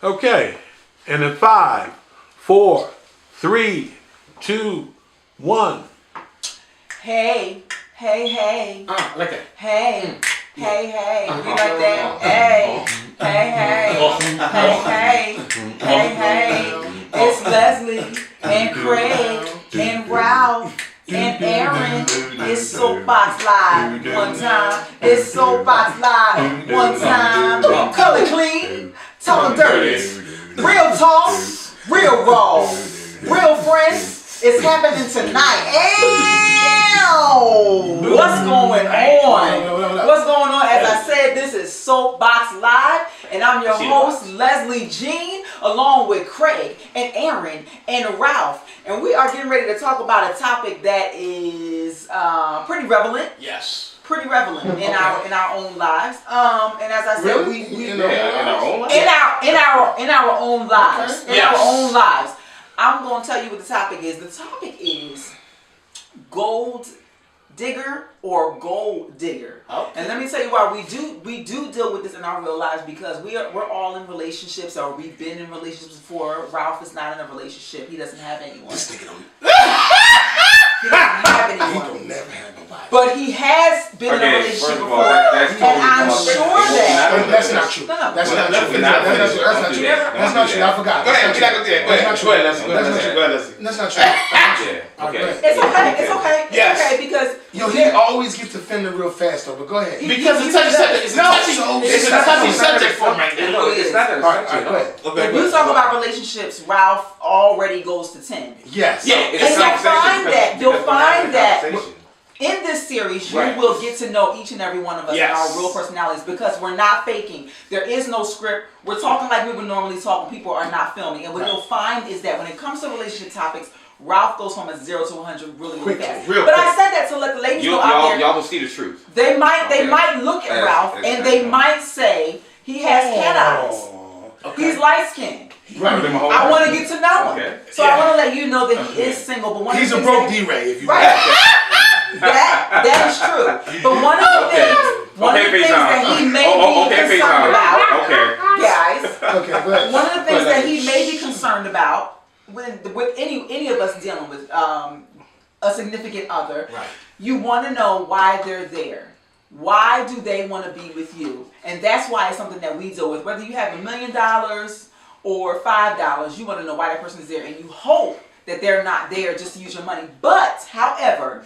Okay. And in 5, 4, 3, 2, 1. Hey, hey, hey. Like that. Hey, hey, hey. You like that? Hey, hey, hey. Hey, hey. Hey, hey. It's Leslie and Craig and Ralph and Aaron. It's SOAPBOX Live one time. It's SOAPBOX Live one time. Color clean, talk dirty. Real talk, real raw. Real friends. It's happening tonight. Ew! What's going on? What's going on? As I said, this is SOAPBOX Live, and I'm your host, Leslie Jean, along with Craig and Aaron and Ralph. And we are getting ready to talk about a topic that is pretty relevant. Yes. Pretty relevant in our own lives. And as I said, we in our own lives. In our own lives. Okay. In our own lives. I'm going to tell you what the topic is. The topic is gold digger or gold digger. Okay. And let me tell you why we do deal with this in our real lives, because we're all in relationships, or we've been in relationships before. Ralph is not in a relationship. He doesn't have anyone. This nigga don't. He doesn't have anyone. He don't never have nobody. But he has been in a relationship before. And I'm sure that that's not true. No. That's not true. That's not true. I forgot. Go ahead. That's not true. That's not true. It's okay. It's okay. It's okay because he always gets offended real fast though. But go ahead. Because it's a touchy subject. It's a touchy subject for me. No, it's not. All right, go ahead. If you talk about relationships, Ralph already goes to 10. Yes. Yeah. And you'll find that in this series, you will get to know each and every one of us and our real personalities, because we're not faking. There is no script. We're talking like we would normally talk when people are not filming. And what you'll find is that when it comes to relationship topics, Ralph goes from a 0 to 100 really fast. But I said that to let the ladies know out there. Y'all will see the truth. They might look at Ralph and they might say he has cat eyes. Okay. He's light skinned. Right. I want to get to know him. So I want to let you know that he is single. But he's a broke D-Ray, if you that is true. But one of the things that he may be concerned about, guys. One of the things that he may be concerned about with any of us dealing with a significant other, you want to know why they're there. Why do they want to be with you? And that's why it's something that we deal with. Whether you have $1 million or $5, you want to know why that person is there, and you hope that they're not there just to use your money. But, however,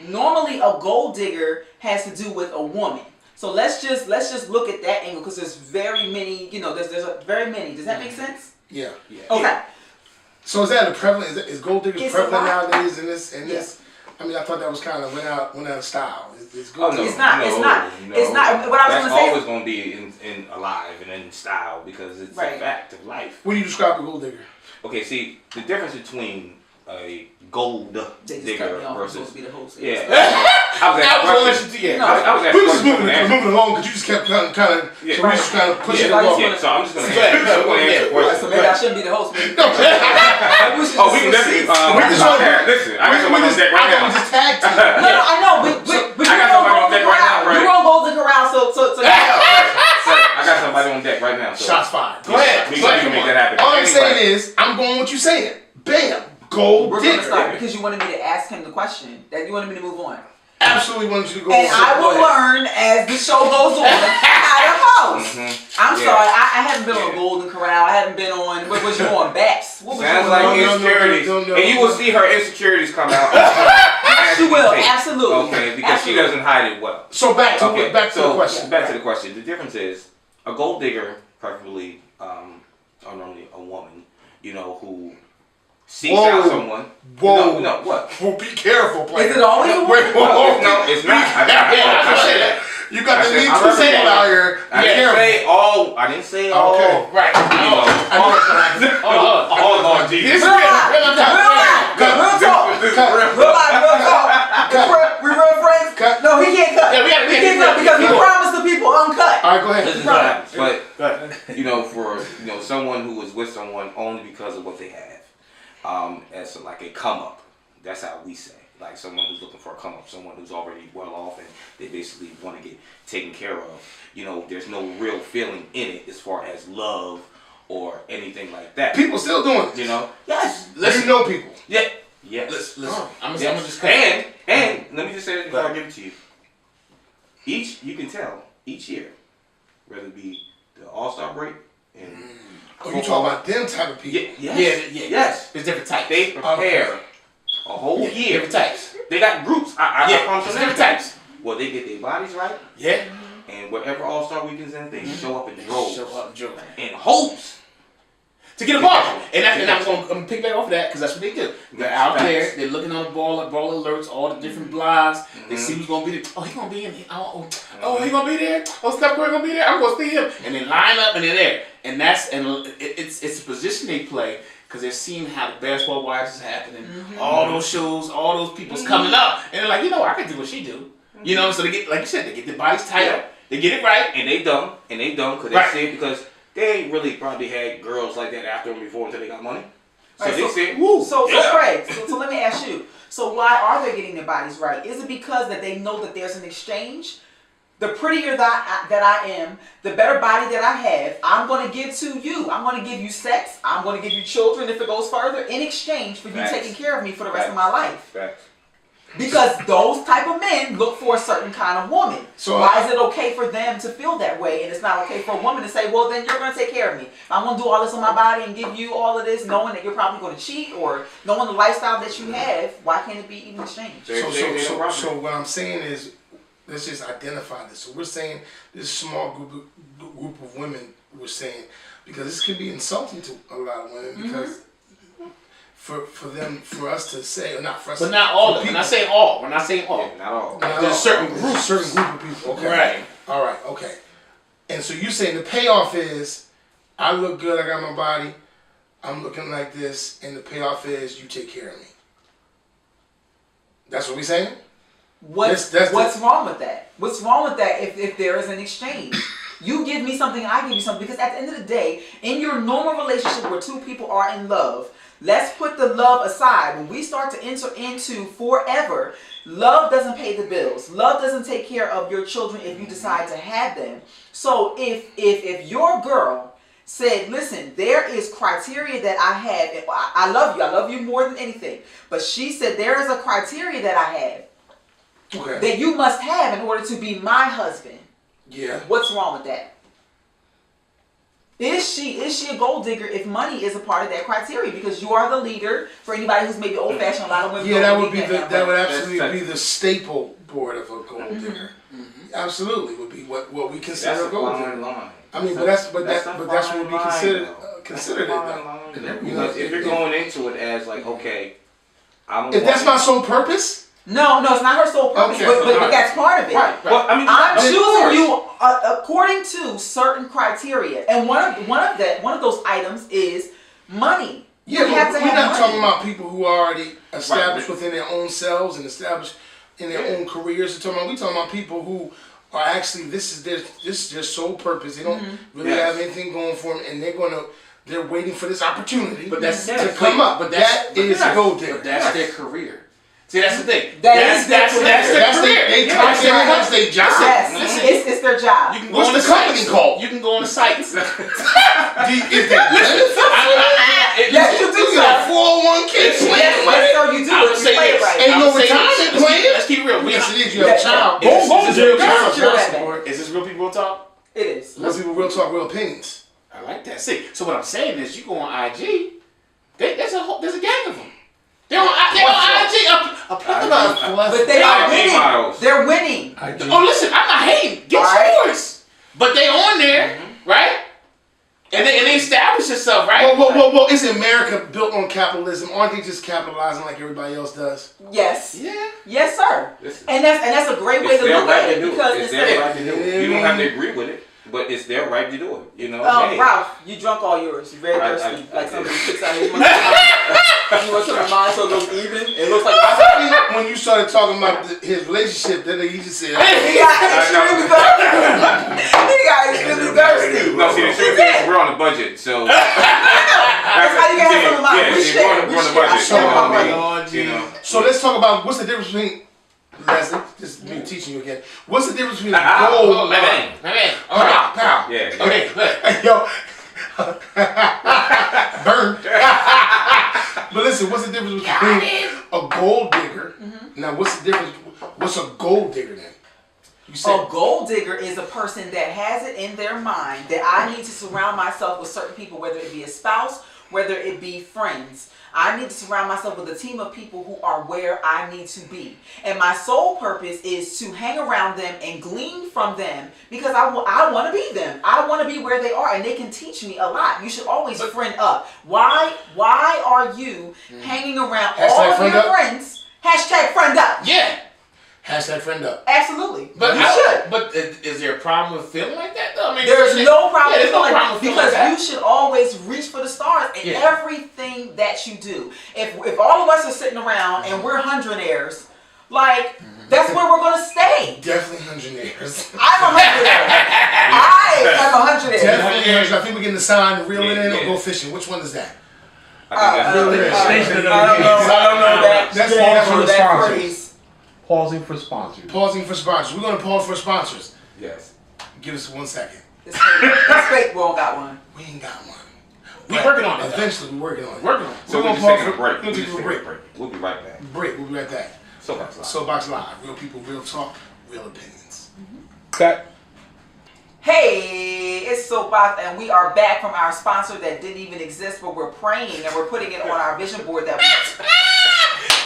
normally a gold digger has to do with a woman. So let's just look at that angle, because there's very many. There's very many. Does that make sense? Yeah. Okay. So is that a prevalent? Is gold diggers prevalent nowadays in this? I mean, I thought that was kind of went out of style. It's good. Oh, no, it's not. It's not. What I was going to say. That's always going to be in alive and in style, because it's a fact of life. What do you describe a gold digger? Okay, see, the difference between a gold digger versus be the host. I was moving along because you just kept kind of so we just kind of pushing it along. So I'm just going to answer the question. So maybe I shouldn't be the host. We can definitely. Listen, I got somebody on deck right now. We just tag team. No, I know. I got somebody on deck right now. You're on Golden Corral, so I got somebody on deck right now. Shots fired. Go ahead. We can make that happen. All I'm saying is, I'm going what you're saying. Bam. Gold We're digger. going to start because you wanted me to ask him the question. That you wanted me to move on. Absolutely wanted you to go. And I will learn as the show goes on how to host. I'm sorry, I haven't been on Golden Corral. I haven't been on. What was you on? Baps. What was Sounds like insecurities. And you will see her insecurities come out. She will, absolutely. Okay, because she doesn't hide it well. So back to the question. Back to the question. The difference is a gold digger, preferably, or normally a woman, who seeks out someone. Whoa. No, what? Well, be careful, player. Is it always a woman? No, it's not. I said that. You got the need to say it out here. I didn't say all. Okay, right. All Jesus. Real talk. We real friends? Cut. No, he can't cut. Yeah, he can't cut because he promised the people uncut. All right, go ahead. But for someone who is with someone only because of what they have, as like a come up. That's how we say. Like someone who's looking for a come up, someone who's already well off and they basically want to get taken care of. There's no real feeling in it as far as love or anything like that. People still doing it. You know? Yes. Listen, you know people. Yeah. Yes. Listen. I'm gonna just and let me just say this before I give it to you. You can tell each year, whether it be the All-Star break and Oh, you talking about them type of people? Yes. There's different types. They prepare a whole year. Different types. They got groups. I promise you different types. Well, they get their bodies right, Yeah. and whatever All-Star weekends in, they show up in droves. Joe. In hopes To get a ball. And I'm going to pick back off of that because that's what they do. They're out there, they're looking on the ball alerts, all the different blogs. They see who's going to be there. Oh, he's going to be in there. Oh, he's going to be there. Oh, Steph Curry going to be there. I'm going to see him. And they line up and they're there. And it's a position they play because they're seeing how the basketball wires is happening. All those shows, all those people's coming up. And they're like, I can do what she do. You know, so they get, like you said, they get their bodies tight up. They get it right. and they dumb because they see it because they ain't really probably had girls like that after them before until they got money. So they said, woo. So Craig, so let me ask you. So why are they getting their bodies right? Is it because that they know that there's an exchange? The prettier that I am, the better body that I have, I'm going to give to you. I'm going to give you sex. I'm going to give you children if it goes further in exchange for you taking care of me for the rest of my life. Facts. Because those type of men look for a certain kind of woman. So why is it okay for them to feel that way and it's not okay for a woman to say, well, then you're going to take care of me. I'm going to do all this on my body and give you all of this knowing that you're probably going to cheat or knowing the lifestyle that you have. Why can't it be even exchanged? So what I'm saying is, let's just identify this. So we're saying this small group of women, we're saying, because this could be insulting to a lot of women because for us to say, or not for us, but not all of them. We're not saying all. We're not saying all. Not all. There's There's certain group groups. of people. Okay. Right. All right. Okay. And so you saying the payoff is, I look good. I got my body. I'm looking like this, and the payoff is you take care of me. That's what we saying. What's wrong with that? What's wrong with that if there is an exchange? You give me something, I give you something. Because at the end of the day, in your normal relationship where two people are in love, let's put the love aside. When we start to enter into forever, love doesn't pay the bills. Love doesn't take care of your children if you decide to have them. So if your girl said, listen, there is criteria that I have. And I love you more than anything. But she said there is a criteria that I have that you must have in order to be my husband. Yeah. What's wrong with that? Is she a gold digger if money is a part of that criteria? Because you are the leader. For anybody who's maybe old fashioned, a lot of women. Yeah, that would absolutely be the staple board of a gold digger. Absolutely would be what we consider a gold digger. I mean, but that's what would be considered. Because if you're going into it as like, okay, if that's my sole purpose. No, it's not her sole purpose, but that's part of it. Right. Well, I mean, I'm choosing you according to certain criteria, and one of those items is money. Yeah, we're not talking about people who are already established within their own selves and established in their own careers. We're talking about people who are actually this is their sole purpose. They don't really have anything going for them, and they're waiting for this opportunity to come up. But that is a gold digger. But that's their career. See, that's the thing. That's their career. That's their job. Yes, it's their job. You can go What's on the company called? You can go on the sites. Is that Yes, you do. You got 401k plan. Yes, sir, you do. I would say Play it this. right. Ain't no retirement plan. Let's keep it real. Yes, it is. You have a child. Is this real people talk? It is. Most people real talk, real opinions. I like that. See, so what I'm saying is, you go on IG. There's a gang of them. They're on IG. But they are winning. They're winning. Oh, listen, I'm not hating. Get yours. But they on there, right? And they establish themselves, right? Well, is America built on capitalism? Aren't they just capitalizing like everybody else does? Yes. Yeah. Yes, sir. And that's a great way to look at it because it's their right to do it. You don't have to agree with it, but it's their right to do it. You know. Ralph, you drunk all yours. You're very thirsty. Like somebody picks out your you want some of mine so it goes even. It looks like when you started talking about his relationship, then he just said, he got extremely thirsty. No, see, the truth is we're on a budget, so. That's how you can have some of mine. We share. We're on a budget. You know. So let's talk about what's the difference between. Leslie, this is me teaching you again. What's the difference between gold? My man. Pow. Yeah. Okay. Yo, Burned. But listen, what's the difference between a gold digger? Now, what's the difference? What's a gold digger then? You said A gold digger is a person that has it in their mind that I need to surround myself with certain people, whether it be a spouse, whether it be friends. I need to surround myself with a team of people who are where I need to be. And my sole purpose is to hang around them and glean from them because I want to be them. I want to be where they are and they can teach me a lot. You should always friend up. Why are you hanging around all of your friends? Hashtag friend up. Yeah. hashtag friend up. Absolutely. But you should. But is there a problem with feeling like that though? I mean, There's no problem with feeling like because that. you should always reach for the stars in everything that you do. If all of us are sitting around and we're hundredaires, like that's where we're gonna stay. Definitely hundredaires. I'm a hundredaire. I am a hundredaire. Definitely hundredaires. I think we're getting the sign, reel it in or go fishing. Which one is that? I think that's Station of the I don't know that. That's phrase. Pausing for sponsors. Pausing for sponsors. We're gonna pause for sponsors. yes. Give us 1 second. It's fake. It's fake. We don't got one. We ain't got one. We're working on it. Eventually, we're working on it. Working on it. So We're we're gonna just pause taking a for- break. we're We're gonna just take a taking a break. break. We'll be right back. Break. We'll be right back. SOAPBOX Live. SOAPBOX Live. Real people, real talk, real opinions. Okay. Hey, it's SOAPBOX, and we are back from our sponsor that didn't even exist, but we're praying and we're putting it on our vision board that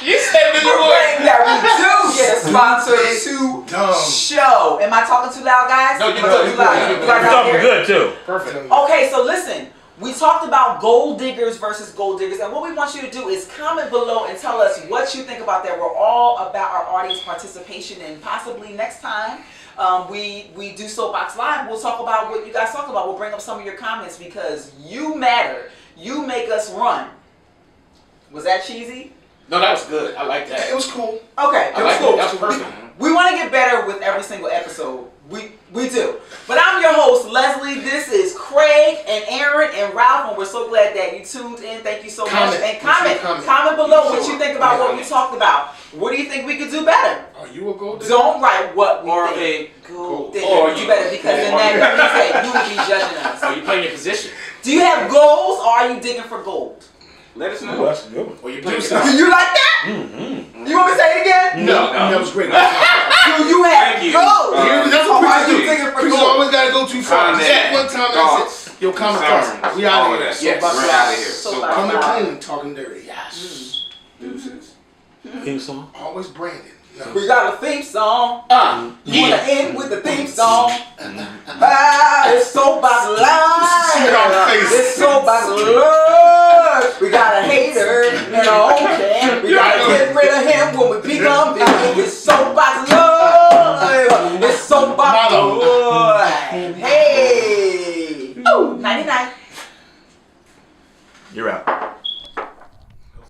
You said we're praying that we do get a sponsor to Dumb. show. Am I talking too loud, guys? No, you're Am I talking too loud? good. You guys You're out talking there? good too. Perfect. Okay, so listen. We talked about gold diggers versus gold diggers, and what we want you to do is comment below and tell us what you think about that. We're all about our audience participation, and possibly next time we do SOAPBOX Live, we'll talk about what you guys talk about. We'll bring up some of your comments because you matter. You make us run. Was that cheesy? No, that was good. I like that. It was cool. Okay, I it was like cool. that. That was perfect. We want to get better with every single episode. We do. But I'm your host, Leslie. This is Craig and Aaron and Ralph, and we're so glad that you tuned in. Thank you so much. Comment. And Comment. comment below what Sure. you think about what we talked about. What do you think we could do better? Are you a gold digger? Don't write what we Or think. a Gold gold- digger. or You you- better, because then that means that you would be judging us. Are you playing your position? Do you have goals, or are you digging for gold? Let us Ooh, know. that's a good one. Or you playing Do your Do you like that? You want me to say it again? No, that was great. Do you have Thank you. goals? That's Or what are preachers you do. digging for Preachers gold? always gotta go too far. Comment. Just one time Thoughts. that's it. Yo, comment Concerns. thoughts. We out All of of here. that. Yes. SOAPBOX We're Live. out of here. So SOAPBOX Coming Live. clean, talking dirty. Yes. Deuces. Theme song. Always branded. No. We got a theme song. You wanna end with the theme song? It's SOAPBOX Shit on Live. face. It's SOAPBOX Live. We got a hater and a whole fan. We gotta get rid of him when we become big. It's SOAPBOX Live. It's SOAPBOX Live. Hey. 99. You're out.